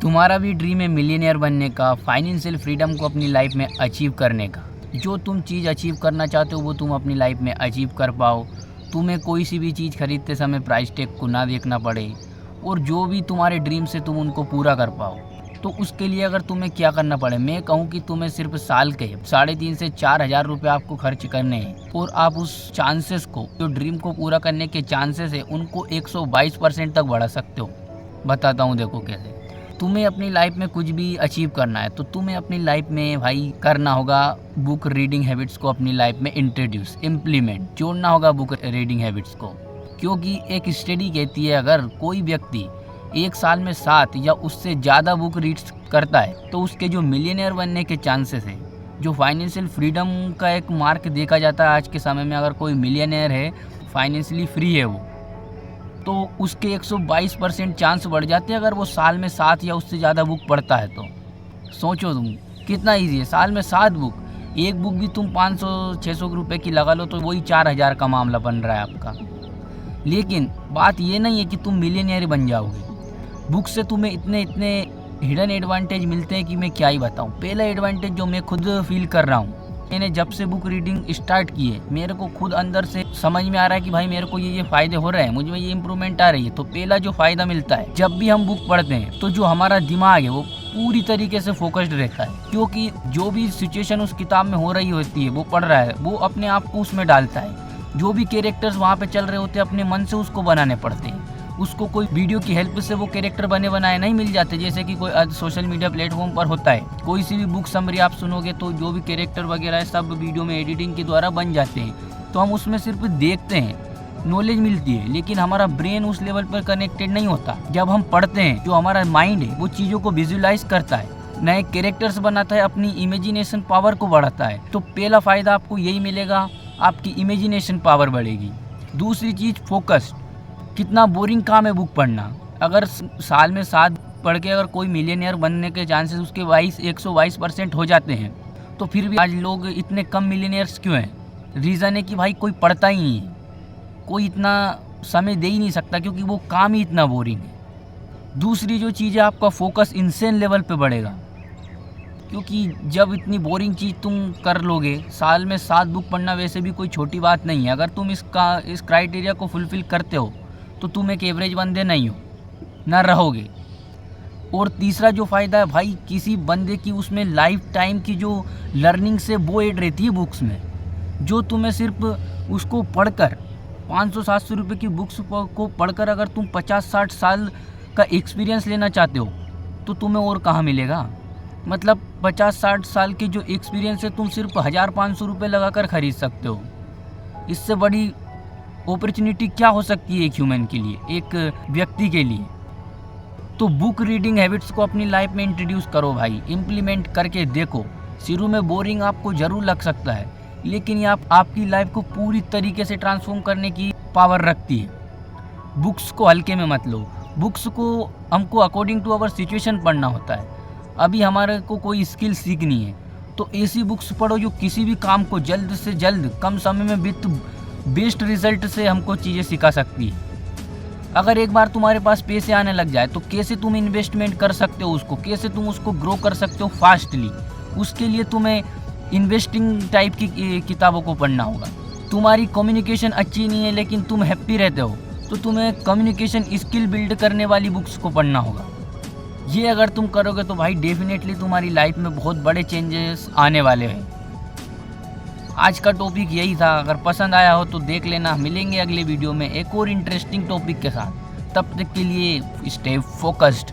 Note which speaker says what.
Speaker 1: तुम्हारा भी ड्रीम है मिलियनेयर बनने का, फाइनेंशियल फ्रीडम को अपनी लाइफ में अचीव करने का। जो तुम चीज़ अचीव करना चाहते हो वो तुम अपनी लाइफ में अचीव कर पाओ। तुम्हें कोई सी भी चीज़ खरीदते समय प्राइस टैग को ना देखना पड़े और जो भी तुम्हारे ड्रीम से तुम उनको पूरा कर पाओ। तो उसके लिए अगर तुम्हें क्या करना पड़े, मैं कहूँ कि तुम्हें सिर्फ साल के 3,500 से 4,000 रुपये आपको खर्च करने हैं और आप उस चांसेस को, जो ड्रीम को पूरा करने के चांसेस है, उनको 122% तक बढ़ा सकते हो। बताता हूँ देखो कैसे। तुम्हें अपनी लाइफ में कुछ भी अचीव करना है तो तुम्हें अपनी लाइफ में भाई करना होगा बुक रीडिंग हैबिट्स को अपनी लाइफ में इंट्रोड्यूस, इम्प्लीमेंट, जोड़ना होगा बुक रीडिंग हैबिट्स को। क्योंकि एक स्टडी कहती है अगर कोई व्यक्ति एक साल में 7 या उससे ज़्यादा बुक रीड्स करता है तो उसके जो मिलियनेयर बनने के चांसेस है, जो फाइनेंशियल फ्रीडम का एक मार्क देखा जाता है आज के समय में, अगर कोई मिलियनेयर है, फाइनेंशियली फ्री है वो, तो उसके 122% चांस बढ़ जाते हैं अगर वो साल में 7 या उससे ज़्यादा बुक पढ़ता है। तो सोचो तुम कितना ईजी है, साल में 7 बुक, एक बुक भी तुम 500-600 रुपये की लगा लो तो वही 4,000 का मामला बन रहा है आपका। लेकिन बात ये नहीं है कि तुम मिलियनेयर बन जाओगे। बुक से तुम्हें इतने हिडन एडवांटेज मिलते हैं कि मैं क्या ही बताऊँ। पहला एडवांटेज जो मैं खुद फील कर रहा हूँ, मैंने जब से बुक रीडिंग स्टार्ट की है मेरे को खुद अंदर से समझ में आ रहा है कि भाई मेरे को ये फ़ायदे हो रहे हैं, मुझ में ये इंप्रूवमेंट आ रही है। तो पहला जो फ़ायदा मिलता है, जब भी हम बुक पढ़ते हैं तो जो हमारा दिमाग है वो पूरी तरीके से फोकस्ड रहता है, क्योंकि जो भी सिचुएशन उस किताब में हो रही होती है वो पढ़ रहा है, वो अपने आप को उसमें डालता है। जो भी कैरेक्टर्स वहाँ पे चल रहे होते हैं अपने मन से उसको बनाने पड़ते हैं। उसको कोई वीडियो की हेल्प से वो कैरेक्टर बने बनाए नहीं मिल जाते, जैसे कि कोई सोशल मीडिया प्लेटफॉर्म पर होता है। कोई सी भी बुक समरी आप सुनोगे तो जो भी कैरेक्टर वगैरह है सब वीडियो में एडिटिंग के द्वारा बन जाते हैं। तो हम उसमें सिर्फ देखते हैं, नॉलेज मिलती है, लेकिन हमारा ब्रेन उस लेवल पर कनेक्टेड नहीं होता। जब हम पढ़ते हैं जो हमारा माइंड है वो चीज़ों को विजुअलाइज करता है, नए कैरेक्टर्स बनाता है, अपनी इमेजिनेशन पावर को बढ़ाता है। तो पहला फ़ायदा आपको यही मिलेगा, आपकी इमेजिनेशन पावर बढ़ेगी। दूसरी चीज़ फोकस्ड। कितना बोरिंग काम है बुक पढ़ना। अगर साल में 7 पढ़ के अगर कोई मिलियनेयर बनने के चांसेस उसके 122% हो जाते हैं तो फिर भी आज लोग इतने कम मिलियनेयर्स क्यों हैं? रीज़न है कि भाई कोई पढ़ता ही नहीं है, कोई इतना समय दे ही नहीं सकता क्योंकि वो काम ही इतना बोरिंग है। दूसरी जो चीज़ है, आपका फोकस इंसेन लेवल पे बढ़ेगा, क्योंकि जब इतनी बोरिंग चीज़ तुम कर लोगे, साल में 7 बुक पढ़ना वैसे भी कोई छोटी बात नहीं है। अगर तुम इस क्राइटेरिया को फुलफ़िल करते हो तो तुम एक एवरेज बंदे नहीं हो, ना रहोगे। और तीसरा जो फ़ायदा है भाई, किसी बंदे की उसमें लाइफ टाइम की जो लर्निंग से वो ऐड रहती है बुक्स में, जो तुम्हें सिर्फ उसको पढ़कर 500-700 रुपये की बुक्स को पढ़कर अगर तुम 50-60 साल का एक्सपीरियंस लेना चाहते हो तो तुम्हें और कहाँ मिलेगा। मतलब 50-60 साल के जो एक्सपीरियंस है तुम सिर्फ 1,000-500 रुपये लगा कर ख़रीद सकते हो। इससे बड़ी अपॉर्चुनिटी क्या हो सकती है एक ह्यूमन के लिए, एक व्यक्ति के लिए। तो बुक रीडिंग हैबिट्स को अपनी लाइफ में इंट्रोड्यूस करो भाई, इम्प्लीमेंट करके देखो। शुरू में बोरिंग आपको ज़रूर लग सकता है, लेकिन ये आपकी लाइफ को पूरी तरीके से ट्रांसफॉर्म करने की पावर रखती है। बुक्स को हल्के में मत लो। बुक्स को हमको अकॉर्डिंग टू आवर सिचुएशन पढ़ना होता है। अभी हमारे को कोई स्किल सीखनी है तो ऐसी बुक्स पढ़ो जो किसी भी काम को जल्द से जल्द कम समय में विथ बेस्ट रिजल्ट से हमको चीज़ें सिखा सकती है। अगर एक बार तुम्हारे पास पैसे आने लग जाए तो कैसे तुम इन्वेस्टमेंट कर सकते हो उसको, कैसे तुम उसको ग्रो कर सकते हो फास्टली, उसके लिए तुम्हें इन्वेस्टिंग टाइप की किताबों को पढ़ना होगा। तुम्हारी कम्युनिकेशन अच्छी नहीं है लेकिन तुम हैप्पी रहते हो तो तुम्हें कम्युनिकेशन स्किल बिल्ड करने वाली बुक्स को पढ़ना होगा। ये अगर तुम करोगे तो भाई डेफिनेटली तुम्हारी लाइफ में बहुत बड़े चेंजेस आने वाले हैं। आज का टॉपिक यही था। अगर पसंद आया हो तो देख लेना। मिलेंगे अगले वीडियो में एक और इंटरेस्टिंग टॉपिक के साथ। तब तक के लिए स्टे फोकस्ड।